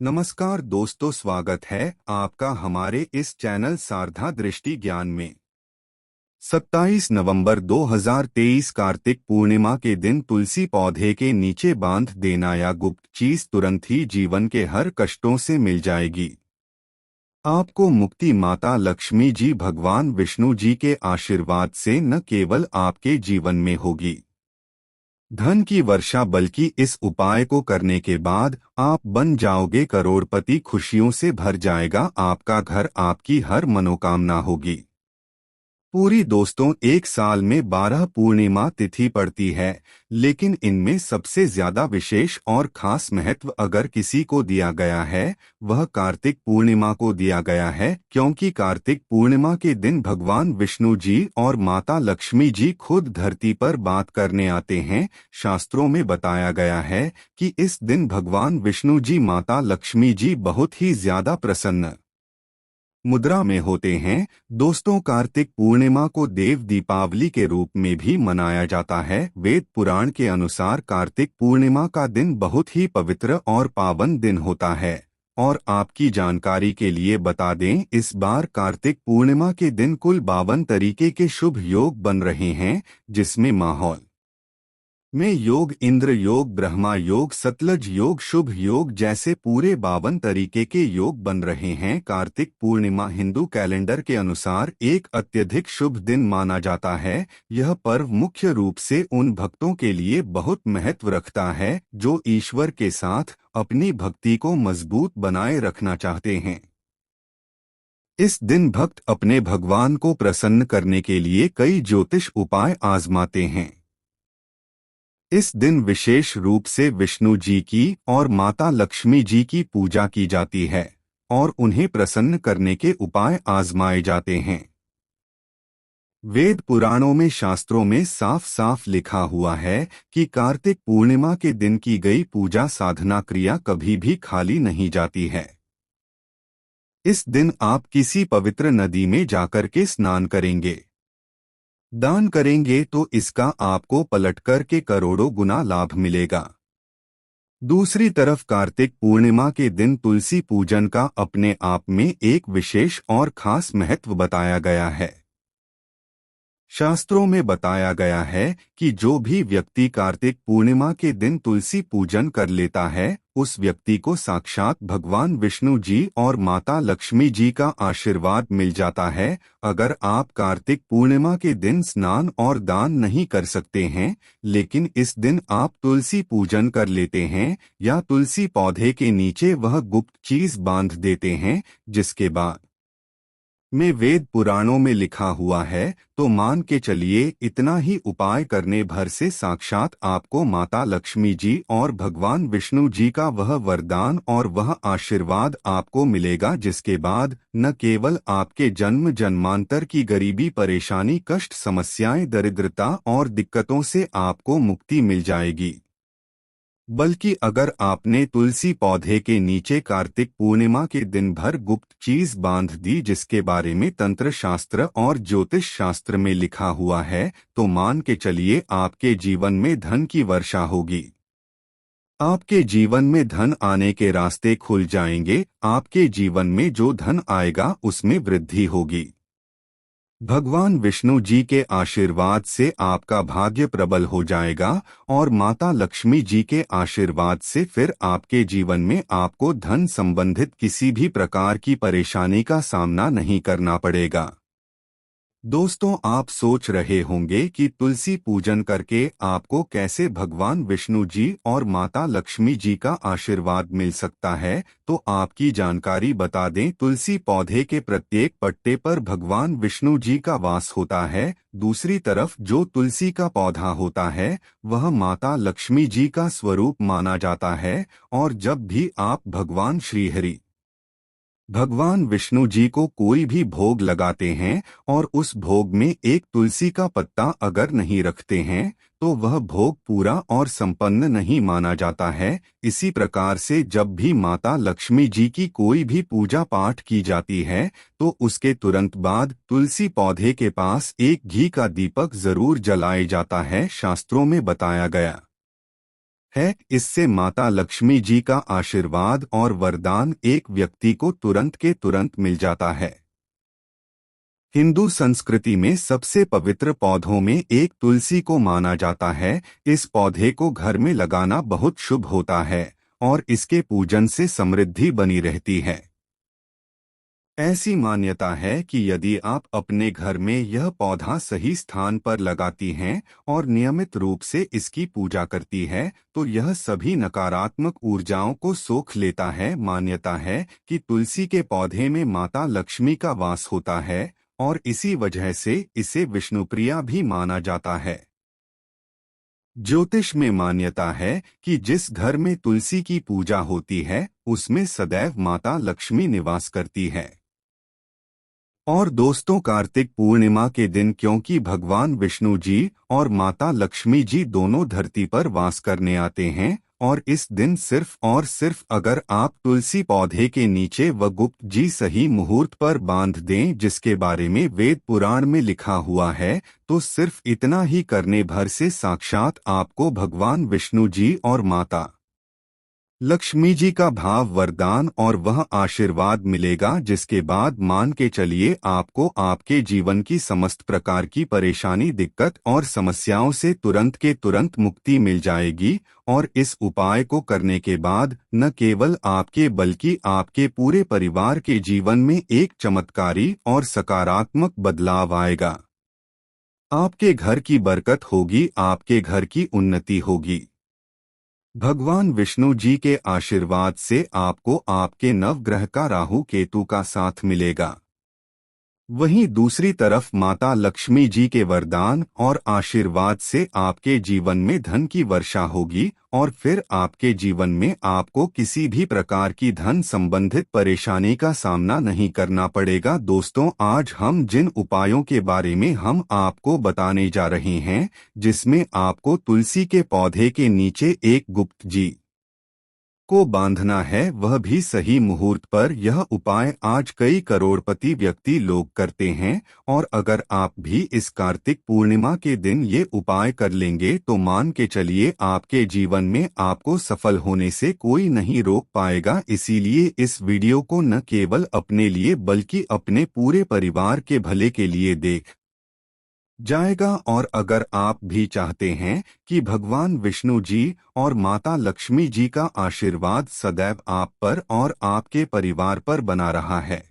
नमस्कार दोस्तों, स्वागत है आपका हमारे इस चैनल सारधा दृष्टि ज्ञान में। 27 नवंबर 2023 कार्तिक पूर्णिमा के दिन तुलसी पौधे के नीचे बांध देना या गुप्त चीज तुरंत ही जीवन के हर कष्टों से मिल जाएगी। आपको मुक्ति माता लक्ष्मी जी भगवान विष्णु जी के आशीर्वाद से न केवल आपके जीवन में होगी धन की वर्षा, बल्कि इस उपाय को करने के बाद आप बन जाओगे करोड़पति। खुशियों से भर जाएगा आपका घर, आपकी हर मनोकामना होगी पूरी। दोस्तों, एक साल में 12 पूर्णिमा तिथि पड़ती है, लेकिन इनमें सबसे ज्यादा विशेष और खास महत्व अगर किसी को दिया गया है वह कार्तिक पूर्णिमा को दिया गया है, क्योंकि कार्तिक पूर्णिमा के दिन भगवान विष्णु जी और माता लक्ष्मी जी खुद धरती पर बात करने आते हैं। शास्त्रों में बताया गया है कि इस दिन भगवान विष्णु जी माता लक्ष्मी जी बहुत ही ज्यादा प्रसन्न मुद्रा में होते हैं। दोस्तों, कार्तिक पूर्णिमा को देव दीपावली के रूप में भी मनाया जाता है। वेद पुराण के अनुसार कार्तिक पूर्णिमा का दिन बहुत ही पवित्र और पावन दिन होता है। और आपकी जानकारी के लिए बता दें, इस बार कार्तिक पूर्णिमा के दिन कुल 52 तरीके के शुभ योग बन रहे हैं, जिसमें माहौल में योग, इंद्र योग, ब्रह्मा योग, सतलज योग, शुभ योग जैसे पूरे 52 तरीके के योग बन रहे हैं। कार्तिक पूर्णिमा हिंदू कैलेंडर के अनुसार एक अत्यधिक शुभ दिन माना जाता है। यह पर्व मुख्य रूप से उन भक्तों के लिए बहुत महत्व रखता है जो ईश्वर के साथ अपनी भक्ति को मजबूत बनाए रखना चाहते हैं। इस दिन भक्त अपने भगवान को प्रसन्न करने के लिए कई ज्योतिष उपाय आजमाते हैं। इस दिन विशेष रूप से विष्णु जी की और माता लक्ष्मी जी की पूजा की जाती है और उन्हें प्रसन्न करने के उपाय आजमाए जाते हैं। वेद पुराणों में, शास्त्रों में साफ साफ लिखा हुआ है कि कार्तिक पूर्णिमा के दिन की गई पूजा साधना क्रिया कभी भी खाली नहीं जाती है। इस दिन आप किसी पवित्र नदी में जाकर के स्नान करेंगे, दान करेंगे तो इसका आपको पलटकर के करोड़ों गुना लाभ मिलेगा। दूसरी तरफ कार्तिक पूर्णिमा के दिन तुलसी पूजन का अपने आप में एक विशेष और खास महत्व बताया गया है। शास्त्रों में बताया गया है कि जो भी व्यक्ति कार्तिक पूर्णिमा के दिन तुलसी पूजन कर लेता है, उस व्यक्ति को साक्षात भगवान विष्णु जी और माता लक्ष्मी जी का आशीर्वाद मिल जाता है। अगर आप कार्तिक पूर्णिमा के दिन स्नान और दान नहीं कर सकते हैं, लेकिन इस दिन आप तुलसी पूजन कर लेते हैं या तुलसी पौधे के नीचे वह गुप्त चीज बांध देते हैं जिसके बाद में वेद पुराणों में लिखा हुआ है, तो मान के चलिए इतना ही उपाय करने भर से साक्षात आपको माता लक्ष्मी जी और भगवान विष्णु जी का वह वरदान और वह आशीर्वाद आपको मिलेगा, जिसके बाद न केवल आपके जन्म जन्मांतर की गरीबी, परेशानी, कष्ट, समस्याएं, दरिद्रता और दिक्कतों से आपको मुक्ति मिल जाएगी, बल्कि अगर आपने तुलसी पौधे के नीचे कार्तिक पूर्णिमा के दिन भर गुप्त चीज बांध दी, जिसके बारे में तंत्र शास्त्र और ज्योतिष शास्त्र में लिखा हुआ है, तो मान के चलिए आपके जीवन में धन की वर्षा होगी। आपके जीवन में धन आने के रास्ते खुल जाएंगे। आपके जीवन में जो धन आएगा उसमें वृद्धि होगी। भगवान विष्णु जी के आशीर्वाद से आपका भाग्य प्रबल हो जाएगा और माता लक्ष्मी जी के आशीर्वाद से फिर आपके जीवन में आपको धन संबंधित किसी भी प्रकार की परेशानी का सामना नहीं करना पड़ेगा। दोस्तों, आप सोच रहे होंगे कि तुलसी पूजन करके आपको कैसे भगवान विष्णु जी और माता लक्ष्मी जी का आशीर्वाद मिल सकता है, तो आपकी जानकारी बता दें, तुलसी पौधे के प्रत्येक पत्ते पर भगवान विष्णु जी का वास होता है। दूसरी तरफ जो तुलसी का पौधा होता है वह माता लक्ष्मी जी का स्वरूप माना जाता है। और जब भी आप भगवान श्रीहरि, भगवान विष्णु जी को कोई भी भोग लगाते हैं और उस भोग में एक तुलसी का पत्ता अगर नहीं रखते हैं, तो वह भोग पूरा और संपन्न नहीं माना जाता है। इसी प्रकार से जब भी माता लक्ष्मी जी की कोई भी पूजा पाठ की जाती है, तो उसके तुरंत बाद तुलसी पौधे के पास एक घी का दीपक जरूर जलाया जाता है। शास्त्रों में बताया गया है। इससे माता लक्ष्मी जी का आशीर्वाद और वरदान एक व्यक्ति को तुरंत के तुरंत मिल जाता है। हिंदू संस्कृति में सबसे पवित्र पौधों में एक तुलसी को माना जाता है। इस पौधे को घर में लगाना बहुत शुभ होता है और इसके पूजन से समृद्धि बनी रहती है। ऐसी मान्यता है कि यदि आप अपने घर में यह पौधा सही स्थान पर लगाती हैं और नियमित रूप से इसकी पूजा करती है तो यह सभी नकारात्मक ऊर्जाओं को सोख लेता है। मान्यता है कि तुलसी के पौधे में माता लक्ष्मी का वास होता है और इसी वजह से इसे विष्णुप्रिया भी माना जाता है। ज्योतिष में मान्यता है कि जिस घर में तुलसी की पूजा होती है उसमें सदैव माता लक्ष्मी निवास करती है। और दोस्तों, कार्तिक पूर्णिमा के दिन क्योंकि भगवान विष्णु जी और माता लक्ष्मी जी दोनों धरती पर वास करने आते हैं और इस दिन सिर्फ और सिर्फ अगर आप तुलसी पौधे के नीचे व गुप्त जी सही मुहूर्त पर बांध दें जिसके बारे में वेद पुराण में लिखा हुआ है, तो सिर्फ इतना ही करने भर से साक्षात आपको भगवान विष्णु जी और माता लक्ष्मी जी का भाव वरदान और वह आशीर्वाद मिलेगा जिसके बाद मान के चलिए आपको आपके जीवन की समस्त प्रकार की परेशानी, दिक्कत और समस्याओं से तुरंत के तुरंत मुक्ति मिल जाएगी। और इस उपाय को करने के बाद न केवल आपके बल्कि आपके पूरे परिवार के जीवन में एक चमत्कारी और सकारात्मक बदलाव आएगा। आपके घर की बरकत होगी, आपके घर की उन्नति होगी। भगवान विष्णु जी के आशीर्वाद से आपको आपके नवग्रह का राहु केतु का साथ मिलेगा। वहीं दूसरी तरफ माता लक्ष्मी जी के वरदान और आशीर्वाद से आपके जीवन में धन की वर्षा होगी और फिर आपके जीवन में आपको किसी भी प्रकार की धन संबंधित परेशानी का सामना नहीं करना पड़ेगा। दोस्तों, आज हम जिन उपायों के बारे में हम आपको बताने जा रहे हैं, जिसमें आपको तुलसी के पौधे के नीचे एक गुप्त जी को बांधना है, वह भी सही मुहूर्त पर। यह उपाय आज कई करोड़पति व्यक्ति लोग करते हैं और अगर आप भी इस कार्तिक पूर्णिमा के दिन ये उपाय कर लेंगे तो मान के चलिए आपके जीवन में आपको सफल होने से कोई नहीं रोक पाएगा। इसीलिए इस वीडियो को न केवल अपने लिए बल्कि अपने पूरे परिवार के भले के लिए देख जाएगा। और अगर आप भी चाहते हैं कि भगवान विष्णु जी और माता लक्ष्मी जी का आशीर्वाद सदैव आप पर और आपके परिवार पर बना रहा है,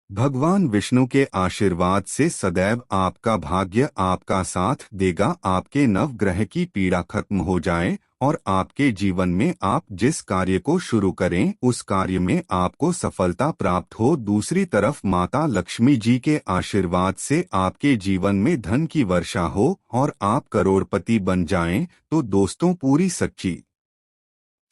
भगवान विष्णु के आशीर्वाद से सदैव आपका भाग्य आपका साथ देगा, आपके नवग्रह की पीड़ा खत्म हो जाए और आपके जीवन में आप जिस कार्य को शुरू करें उस कार्य में आपको सफलता प्राप्त हो। दूसरी तरफ माता लक्ष्मी जी के आशीर्वाद से आपके जीवन में धन की वर्षा हो और आप करोड़पति बन जाएं। तो दोस्तों, पूरी सच्ची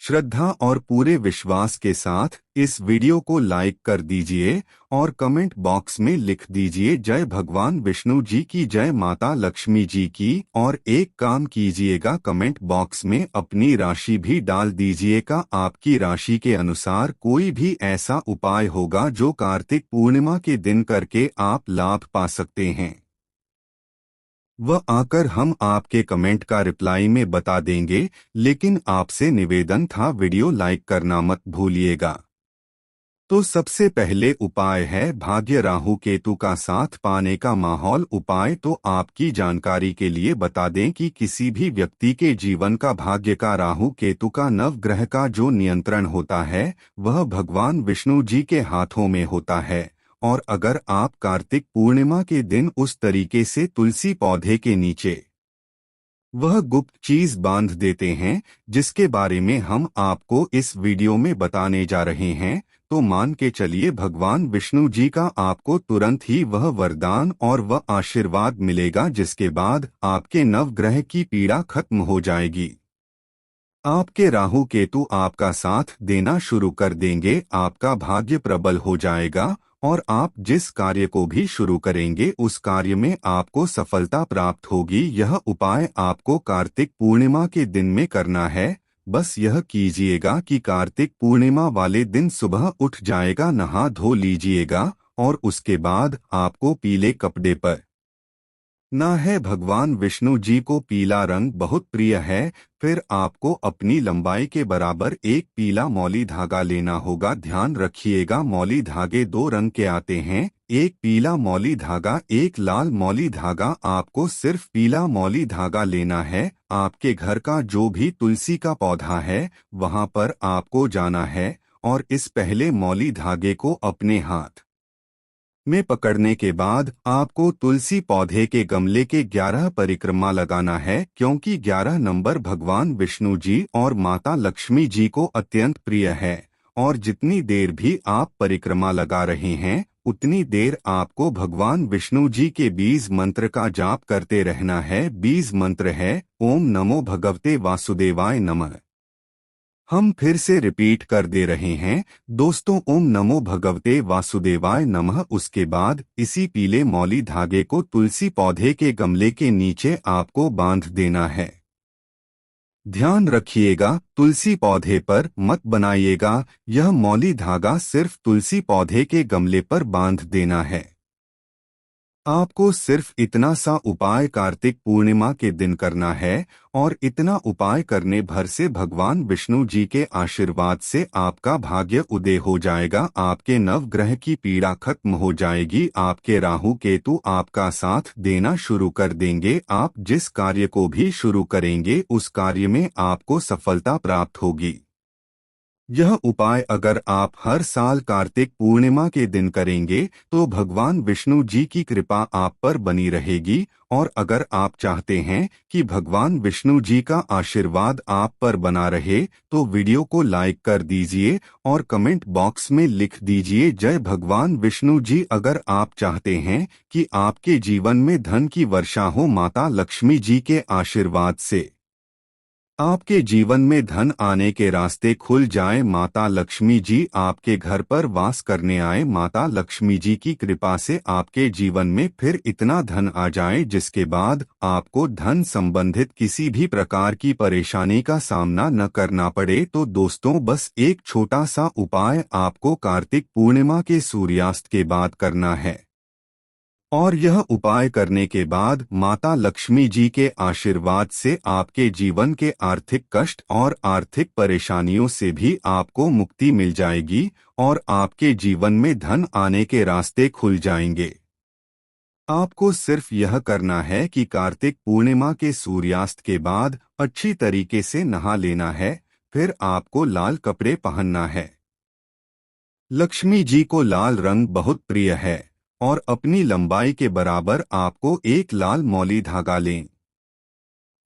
श्रद्धा और पूरे विश्वास के साथ इस वीडियो को लाइक कर दीजिए और कमेंट बॉक्स में लिख दीजिए जय भगवान विष्णु जी की, जय माता लक्ष्मी जी की। और एक काम कीजिएगा, कमेंट बॉक्स में अपनी राशि भी डाल दीजिएगा। आपकी राशि के अनुसार कोई भी ऐसा उपाय होगा जो कार्तिक पूर्णिमा के दिन करके आप लाभ पा सकते हैं, वह आकर हम आपके कमेंट का रिप्लाई में बता देंगे। लेकिन आपसे निवेदन था, वीडियो लाइक करना मत भूलिएगा। तो सबसे पहले उपाय है भाग्य राहु केतु का साथ पाने का माहौल उपाय। तो आपकी जानकारी के लिए बता दें कि किसी भी व्यक्ति के जीवन का भाग्य का राहु केतु का नवग्रह का जो नियंत्रण होता है वह भगवान विष्णु जी के हाथों में होता है। और अगर आप कार्तिक पूर्णिमा के दिन उस तरीके से तुलसी पौधे के नीचे वह गुप्त चीज बांध देते हैं जिसके बारे में हम आपको इस वीडियो में बताने जा रहे हैं, तो मान के चलिए भगवान विष्णु जी का आपको तुरंत ही वह वरदान और वह आशीर्वाद मिलेगा जिसके बाद आपके नवग्रह की पीड़ा खत्म हो जाएगी। आपके राहु केतु आपका साथ देना शुरू कर देंगे, आपका भाग्य प्रबल हो जाएगा और आप जिस कार्य को भी शुरू करेंगे उस कार्य में आपको सफलता प्राप्त होगी। यह उपाय आपको कार्तिक पूर्णिमा के दिन में करना है। बस यह कीजिएगा कि कार्तिक पूर्णिमा वाले दिन सुबह उठ जाएगा, नहा धो लीजिएगा और उसके बाद आपको पीले कपड़े पर ना है भगवान विष्णु जी को पीला रंग बहुत प्रिय है, फिर आपको अपनी लंबाई के बराबर एक पीला मौली धागा लेना होगा। ध्यान रखिएगा, मौली धागे दो रंग के आते हैं, एक पीला मौली धागा, एक लाल मौली धागा। आपको सिर्फ पीला मौली धागा लेना है। आपके घर का जो भी तुलसी का पौधा है वहां पर आपको जाना है और इस पहले मौली धागे को अपने हाथ में पकड़ने के बाद आपको तुलसी पौधे के गमले के 11 परिक्रमा लगाना है, क्योंकि 11 नंबर भगवान विष्णु जी और माता लक्ष्मी जी को अत्यंत प्रिय है। और जितनी देर भी आप परिक्रमा लगा रहे हैं उतनी देर आपको भगवान विष्णु जी के बीज मंत्र का जाप करते रहना है। बीज मंत्र है ओम नमो भगवते वासुदेवाय नमः। हम फिर से रिपीट कर दे रहे हैं दोस्तों, ओम नमो भगवते वासुदेवाय नमः। उसके बाद इसी पीले मौली धागे को तुलसी पौधे के गमले के नीचे आपको बांध देना है। ध्यान रखिएगा, तुलसी पौधे पर मत बनाइएगा। यह मौली धागा सिर्फ तुलसी पौधे के गमले पर बांध देना है। आपको सिर्फ इतना सा उपाय कार्तिक पूर्णिमा के दिन करना है और इतना उपाय करने भर से भगवान विष्णु जी के आशीर्वाद से आपका भाग्य उदय हो जाएगा। आपके नवग्रह की पीड़ा खत्म हो जाएगी। आपके राहु केतु आपका साथ देना शुरू कर देंगे। आप जिस कार्य को भी शुरू करेंगे उस कार्य में आपको सफलता प्राप्त होगी। यह उपाय अगर आप हर साल कार्तिक पूर्णिमा के दिन करेंगे तो भगवान विष्णु जी की कृपा आप पर बनी रहेगी। और अगर आप चाहते हैं कि भगवान विष्णु जी का आशीर्वाद आप पर बना रहे तो वीडियो को लाइक कर दीजिए और कमेंट बॉक्स में लिख दीजिए जय भगवान विष्णु जी। अगर आप चाहते हैं कि आपके जीवन में धन की वर्षा हो माता लक्ष्मी जी के आशीर्वाद से, आपके जीवन में धन आने के रास्ते खुल जाएं, माता लक्ष्मी जी आपके घर पर वास करने आए, माता लक्ष्मी जी की कृपा से आपके जीवन में फिर इतना धन आ जाए जिसके बाद आपको धन संबंधित किसी भी प्रकार की परेशानी का सामना न करना पड़े, तो दोस्तों बस एक छोटा सा उपाय आपको कार्तिक पूर्णिमा के सूर्यास्त के बाद करना है। और यह उपाय करने के बाद माता लक्ष्मी जी के आशीर्वाद से आपके जीवन के आर्थिक कष्ट और आर्थिक परेशानियों से भी आपको मुक्ति मिल जाएगी और आपके जीवन में धन आने के रास्ते खुल जाएंगे। आपको सिर्फ यह करना है कि कार्तिक पूर्णिमा के सूर्यास्त के बाद अच्छी तरीके से नहा लेना है, फिर आपको लाल कपड़े पहनना है। लक्ष्मी जी को लाल रंग बहुत प्रिय है और अपनी लंबाई के बराबर आपको एक लाल मौली धागा लें।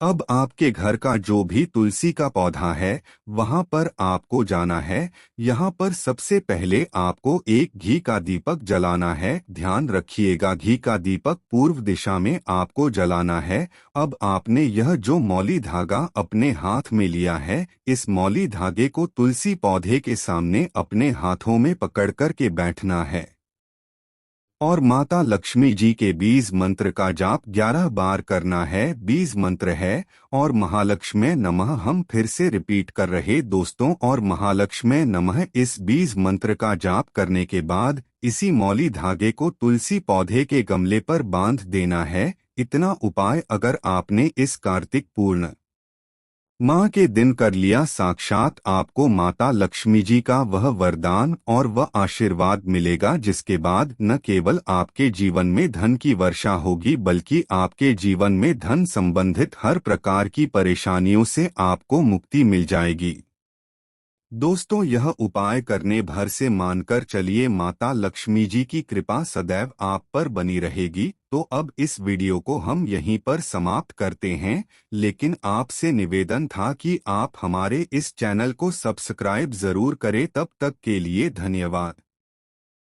अब आपके घर का जो भी तुलसी का पौधा है वहां पर आपको जाना है। यहाँ पर सबसे पहले आपको एक घी का दीपक जलाना है। ध्यान रखिएगा, घी का दीपक पूर्व दिशा में आपको जलाना है। अब आपने यह जो मौली धागा अपने हाथ में लिया है, इस मौली धागे को तुलसी पौधे के सामने अपने हाथों में पकड़ कर के बैठना है और माता लक्ष्मी जी के बीज मंत्र का जाप 11 बार करना है। बीज मंत्र है और महालक्ष्मी नमः। हम फिर से रिपीट कर रहे दोस्तों, और महालक्ष्मी नमः इस बीज मंत्र का जाप करने के बाद इसी मौली धागे को तुलसी पौधे के गमले पर बांध देना है। इतना उपाय अगर आपने इस कार्तिक पूर्ण माह के दिन कर लिया, साक्षात आपको माता लक्ष्मी जी का वह वरदान और वह आशीर्वाद मिलेगा जिसके बाद न केवल आपके जीवन में धन की वर्षा होगी बल्कि आपके जीवन में धन संबंधित हर प्रकार की परेशानियों से आपको मुक्ति मिल जाएगी। दोस्तों यह उपाय करने भर से मानकर चलिए, माता लक्ष्मी जी की कृपा सदैव आप पर बनी रहेगी। तो अब इस वीडियो को हम यहीं पर समाप्त करते हैं, लेकिन आपसे निवेदन था कि आप हमारे इस चैनल को सब्सक्राइब जरूर करें। तब तक के लिए धन्यवाद।